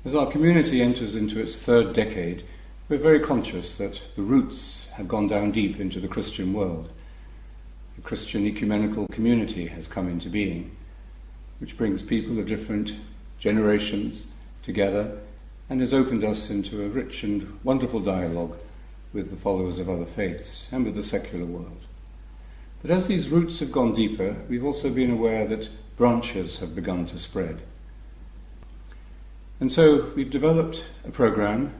As our community enters into its third decade, we're very conscious that the roots have gone down deep into the Christian world. The Christian ecumenical community has come into being, which brings people of different generations together and has opened us into a rich and wonderful dialogue with the followers of other faiths and with the secular world. But as these roots have gone deeper, we've also been aware that branches have begun to spread. And so we've developed a program,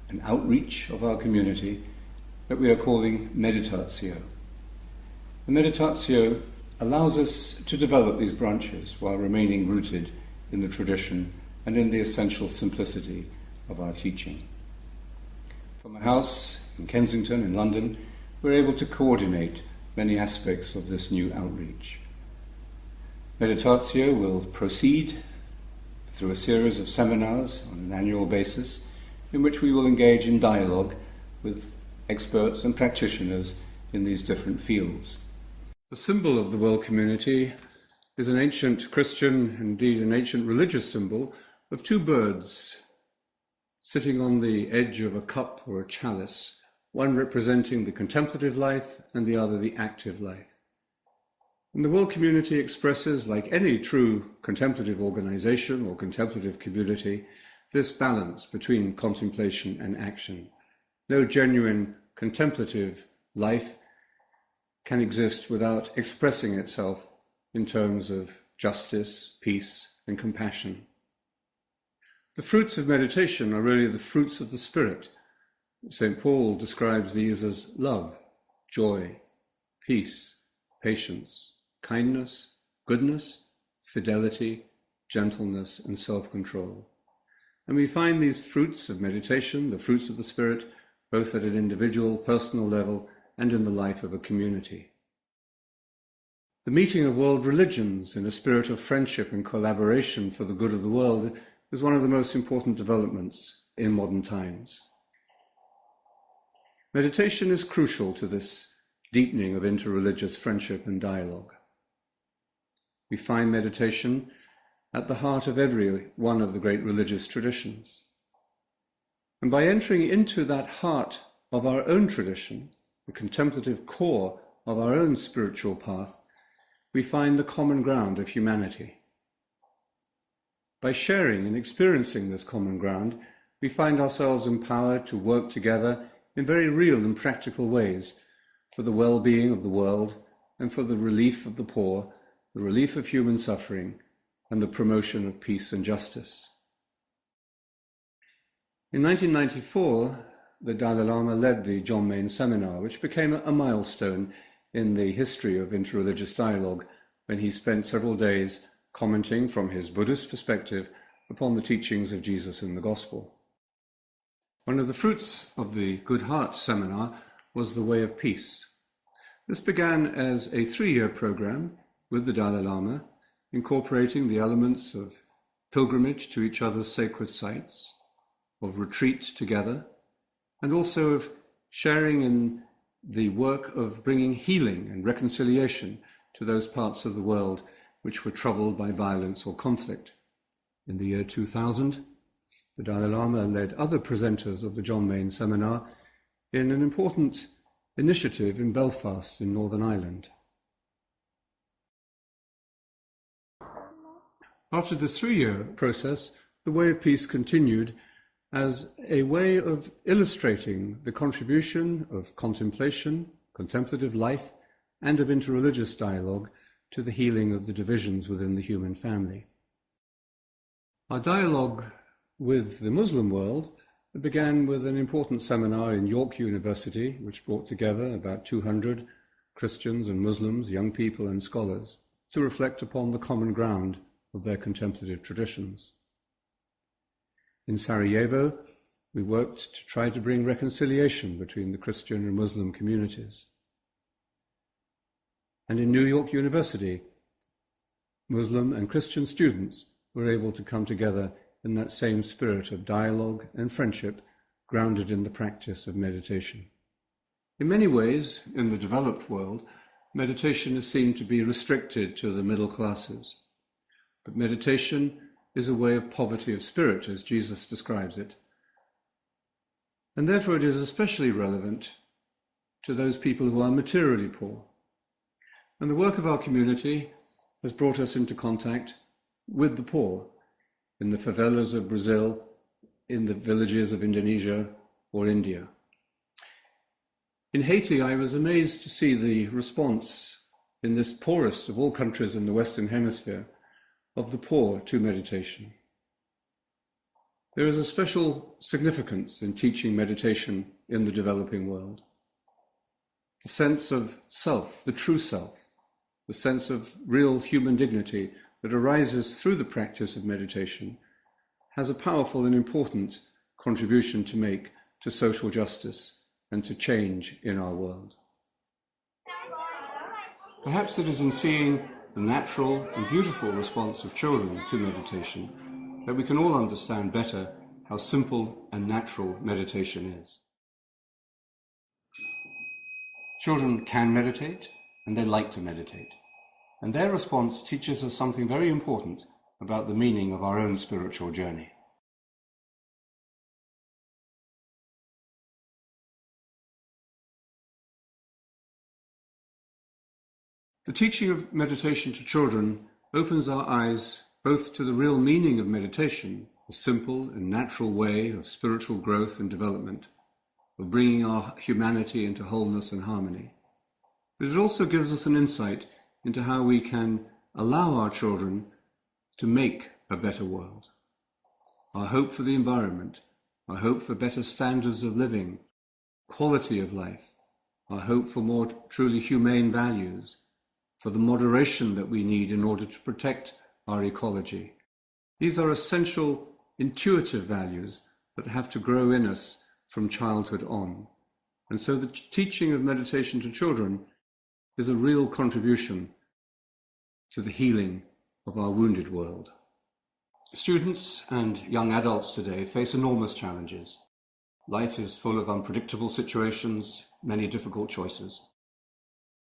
an outreach of our community, that we are calling Meditatio. The Meditatio allows us to develop these branches while remaining rooted in the tradition and in the essential simplicity of our teaching. From a house in Kensington in London, we're able to coordinate many aspects of this new outreach. Meditatio will proceed through a series of seminars on an annual basis in which we will engage in dialogue with experts and practitioners in these different fields. The symbol of the world community is an ancient Christian, indeed an ancient religious symbol, of two birds sitting on the edge of a cup or a chalice, one representing the contemplative life and the other the active life. And the world community expresses, like any true contemplative organization or contemplative community, this balance between contemplation and action. No genuine contemplative life can exist without expressing itself in terms of justice, peace, and compassion. The fruits of meditation are really the fruits of the Spirit. St. Paul describes these as love, joy, peace, patience, kindness, goodness, fidelity, gentleness, and self-control. And we find these fruits of meditation, the fruits of the Spirit, both at an individual, personal level and in the life of a community. The meeting of world religions in a spirit of friendship and collaboration for the good of the world is one of the most important developments in modern times. Meditation is crucial to this deepening of interreligious friendship and dialogue. We find meditation at the heart of every one of the great religious traditions. And by entering into that heart of our own tradition, the contemplative core of our own spiritual path, we find the common ground of humanity. By sharing and experiencing this common ground, we find ourselves empowered to work together in very real and practical ways for the well-being of the world and for the relief of the poor, the relief of human suffering, and the promotion of peace and justice. In 1994, the Dalai Lama led the John Main Seminar, which became a milestone in the history of interreligious dialogue, when he spent several days commenting from his Buddhist perspective upon the teachings of Jesus in the Gospel. One of the fruits of the Good Heart Seminar was the Way of Peace. This began as a 3-year program with the Dalai Lama, incorporating the elements of pilgrimage to each other's sacred sites, of retreat together, and also of sharing in the work of bringing healing and reconciliation to those parts of the world which were troubled by violence or conflict. In the year 2000, the Dalai Lama led other presenters of the John Main Seminar in an important initiative in Belfast in Northern Ireland. After the 3-year process, the Way of Peace continued as a way of illustrating the contribution of contemplation, contemplative life, and of interreligious dialogue to the healing of the divisions within the human family. Our dialogue with the Muslim world began with an important seminar in York University, which brought together about 200 Christians and Muslims, young people and scholars, to reflect upon the common ground of their contemplative traditions. In Sarajevo, we worked to try to bring reconciliation between the Christian and Muslim communities. And in New York University, Muslim and Christian students were able to come together in that same spirit of dialogue and friendship grounded in the practice of meditation. In many ways, in the developed world, meditation is seen to be restricted to the middle classes. But meditation is a way of poverty of spirit, as Jesus describes it. And therefore it is especially relevant to those people who are materially poor. And the work of our community has brought us into contact with the poor in the favelas of Brazil, in the villages of Indonesia or India. In Haiti, I was amazed to see the response in this poorest of all countries in the Western Hemisphere of the poor to meditation. There is a special significance in teaching meditation in the developing world. The sense of self, the true self, the sense of real human dignity that arises through the practice of meditation has a powerful and important contribution to make to social justice and to change in our world. Perhaps it is in seeing the natural and beautiful response of children to meditation that we can all understand better how simple and natural meditation is. Children can meditate and they like to meditate. And their response teaches us something very important about the meaning of our own spiritual journey. The teaching of meditation to children opens our eyes both to the real meaning of meditation, a simple and natural way of spiritual growth and development, of bringing our humanity into wholeness and harmony. But it also gives us an insight into how we can allow our children to make a better world. Our hope for the environment, our hope for better standards of living, quality of life, our hope for more truly humane values, for the moderation that we need in order to protect our ecology. These are essential intuitive values that have to grow in us from childhood on. And so the teaching of meditation to children is a real contribution to the healing of our wounded world. Students and young adults today face enormous challenges. Life is full of unpredictable situations, many difficult choices.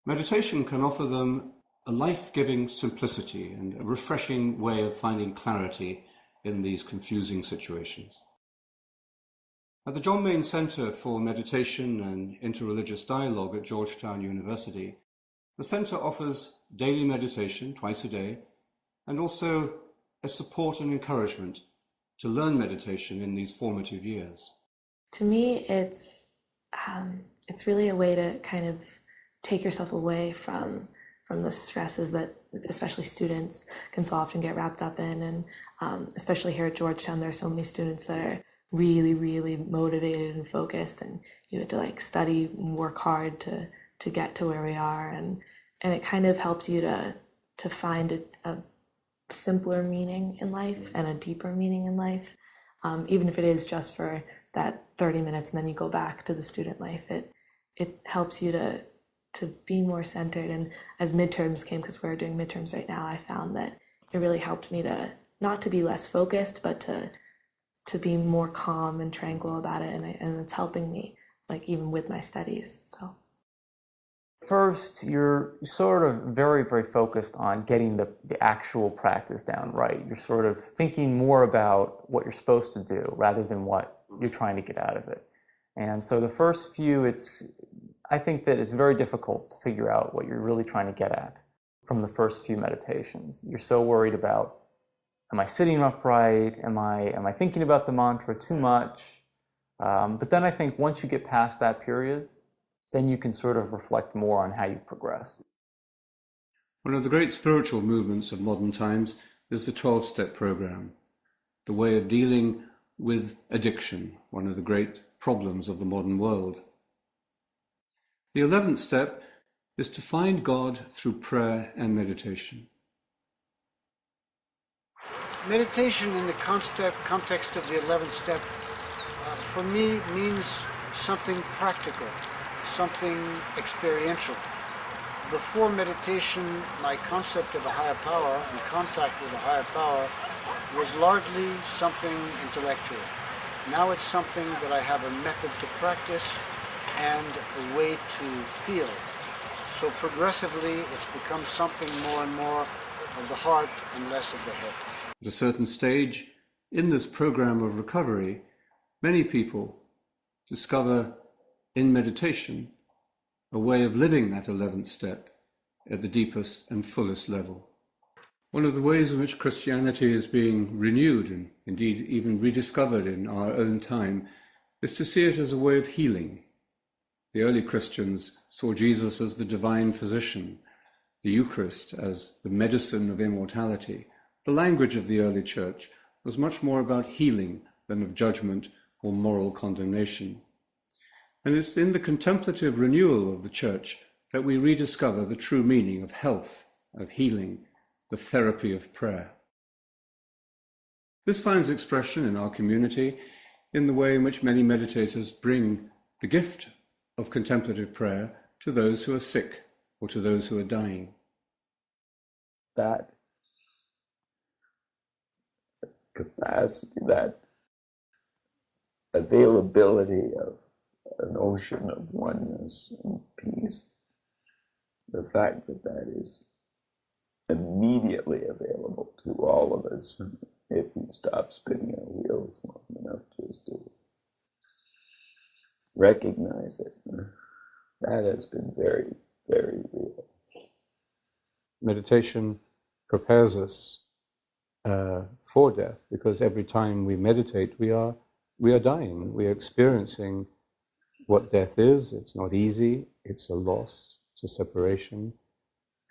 Meditation can offer them a life-giving simplicity and a refreshing way of finding clarity in these confusing situations. At the John Main Center for Meditation and Interreligious Dialogue at Georgetown University, the center offers daily meditation twice a day and also a support and encouragement to learn meditation in these formative years. To me, it's really a way to kind of take yourself away from the stresses that especially students can so often get wrapped up in. And especially here at Georgetown, there are so many students that are really, really motivated and focused, and you have to study and work hard to get to where we are. And it kind of helps you to find a simpler meaning in life and a deeper meaning in life. Even if it is just for that 30 minutes and then you go back to the student life, it helps you to be more centered. And as midterms came, because we're doing midterms right now, I found that it really helped me to not to be less focused, but to be more calm and tranquil about it. And it's helping me, even with my studies. So first, you're sort of very, very focused on getting the actual practice down right. You're sort of thinking more about what you're supposed to do rather than what you're trying to get out of it. And so the first few, I think that it's very difficult to figure out what you're really trying to get at from the first few meditations. You're so worried about, am I sitting upright? Am I thinking about the mantra too much? But then I think once you get past that period, then you can sort of reflect more on how you've progressed. One of the great spiritual movements of modern times is the 12-step program. the way of dealing with addiction, one of the great problems of the modern world. The 11th step is to find God through prayer and meditation. Meditation in the context of the 11th step, for me, means something practical, something experiential. Before meditation, my concept of a higher power and contact with a higher power was largely something intellectual. Now it's something that I have a method to practice and a way to feel. So progressively, it's become something more and more of the heart and less of the head. At a certain stage in this program of recovery, many people discover in meditation a way of living that 11th step at the deepest and fullest level. One of the ways in which Christianity is being renewed and indeed even rediscovered in our own time is to see it as a way of healing. The early Christians saw Jesus as the divine physician, the Eucharist as the medicine of immortality. The language of the early church was much more about healing than of judgment or moral condemnation. And it's in the contemplative renewal of the church that we rediscover the true meaning of health, of healing, the therapy of prayer. This finds expression in our community in the way in which many meditators bring the gift of contemplative prayer to those who are sick or to those who are dying. That capacity, that availability of an ocean of oneness and peace, the fact that that is immediately available to all of us if we stop spinning our wheels long enough just to recognize it, that has been very, very real. Meditation prepares us for death, because every time we meditate, we are dying. We are experiencing what death is. It's not easy. It's a loss. It's a separation.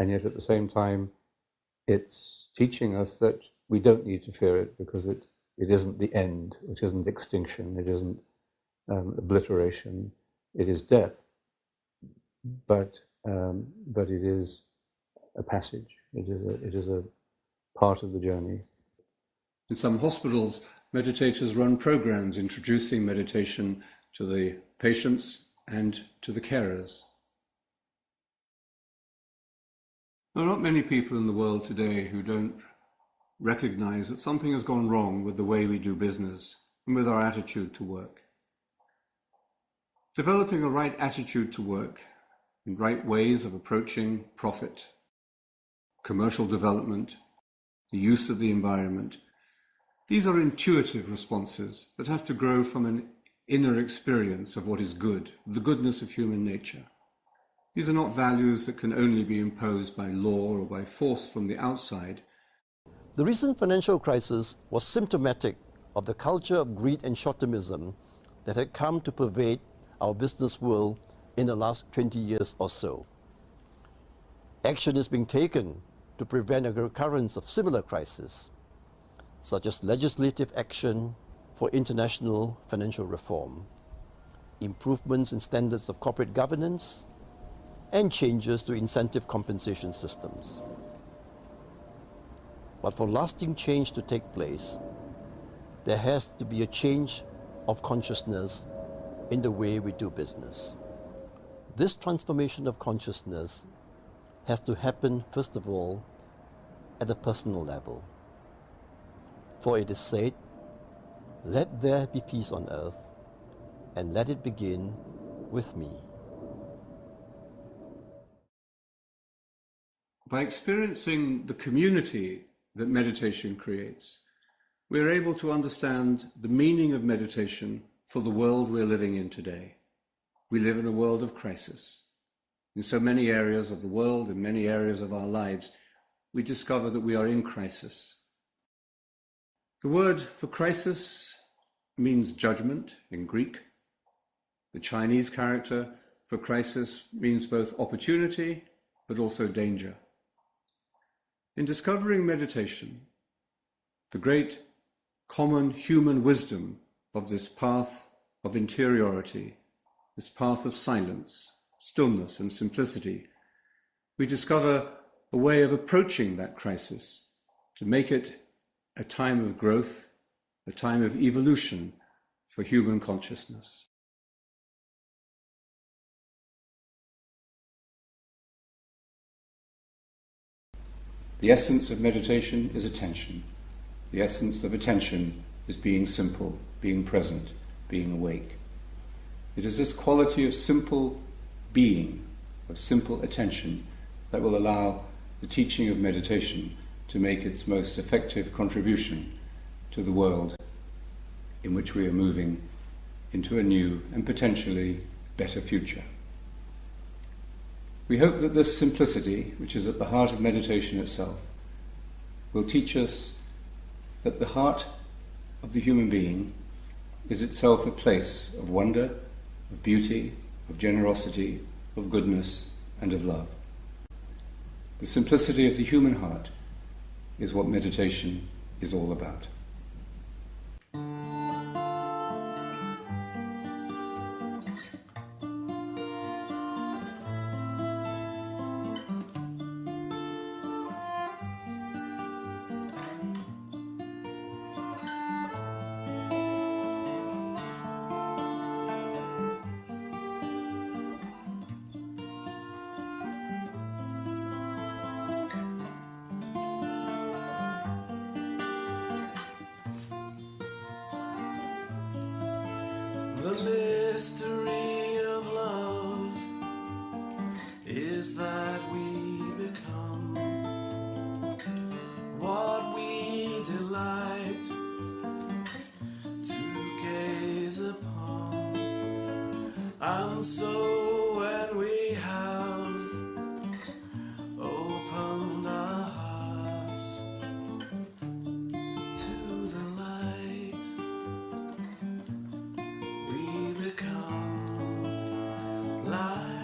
And yet at the same time, it's teaching us that we don't need to fear it, because it isn't the end. It isn't extinction. It isn't obliteration. It is death. But it is a passage. It is a part of the journey. In some hospitals, meditators run programs introducing meditation to the patients and to the carers. There are not many people in the world today who don't recognize that something has gone wrong with the way we do business and with our attitude to work. Developing a right attitude to work and right ways of approaching profit, commercial development, the use of the environment, these are intuitive responses that have to grow from an inner experience of what is good, the goodness of human nature. These are not values that can only be imposed by law or by force from the outside. The recent financial crisis was symptomatic of the culture of greed and short-termism that had come to pervade our business world in the last 20 years or so. Action is being taken to prevent a recurrence of similar crises, such as legislative action for international financial reform, improvements in standards of corporate governance, and changes to incentive compensation systems. But for lasting change to take place, there has to be a change of consciousness in the way we do business. This transformation of consciousness has to happen, first of all, at a personal level. For it is said, "Let there be peace on earth, and let it begin with me." By experiencing the community that meditation creates, we are able to understand the meaning of meditation for the world we're living in today. We live in a world of crisis. In so many areas of the world, in many areas of our lives, we discover that we are in crisis. The word for crisis means judgment in Greek. The Chinese character for crisis means both opportunity but also danger. In discovering meditation, the great common human wisdom of this path of interiority, this path of silence, stillness and simplicity, we discover a way of approaching that crisis to make it a time of growth, a time of evolution for human consciousness. The essence of meditation is attention. The essence of attention is being simple, being present, being awake. It is this quality of simple being, of simple attention, that will allow the teaching of meditation to make its most effective contribution to the world in which we are moving into a new and potentially better future. We hope that this simplicity, which is at the heart of meditation itself, will teach us that the heart of the human being is itself a place of wonder, of beauty, of generosity, of goodness, and of love. The simplicity of the human heart is what meditation is all about. The mystery of love is that we become what we delight to gaze upon, and so when we have opened our hearts to the light, we become light.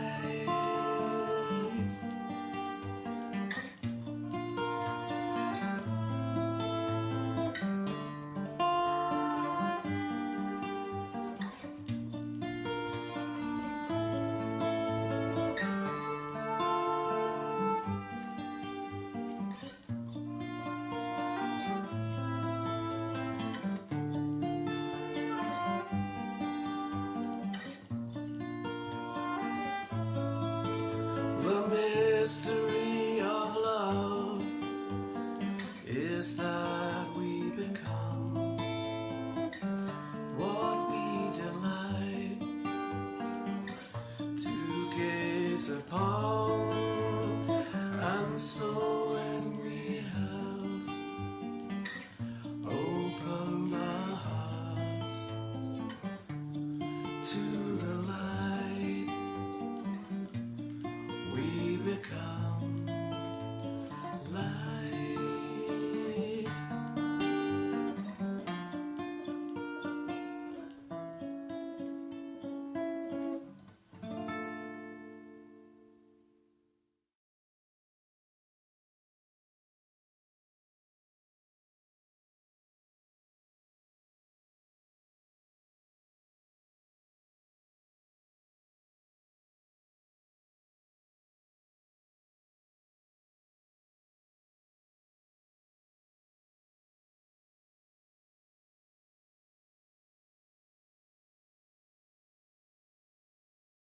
The mystery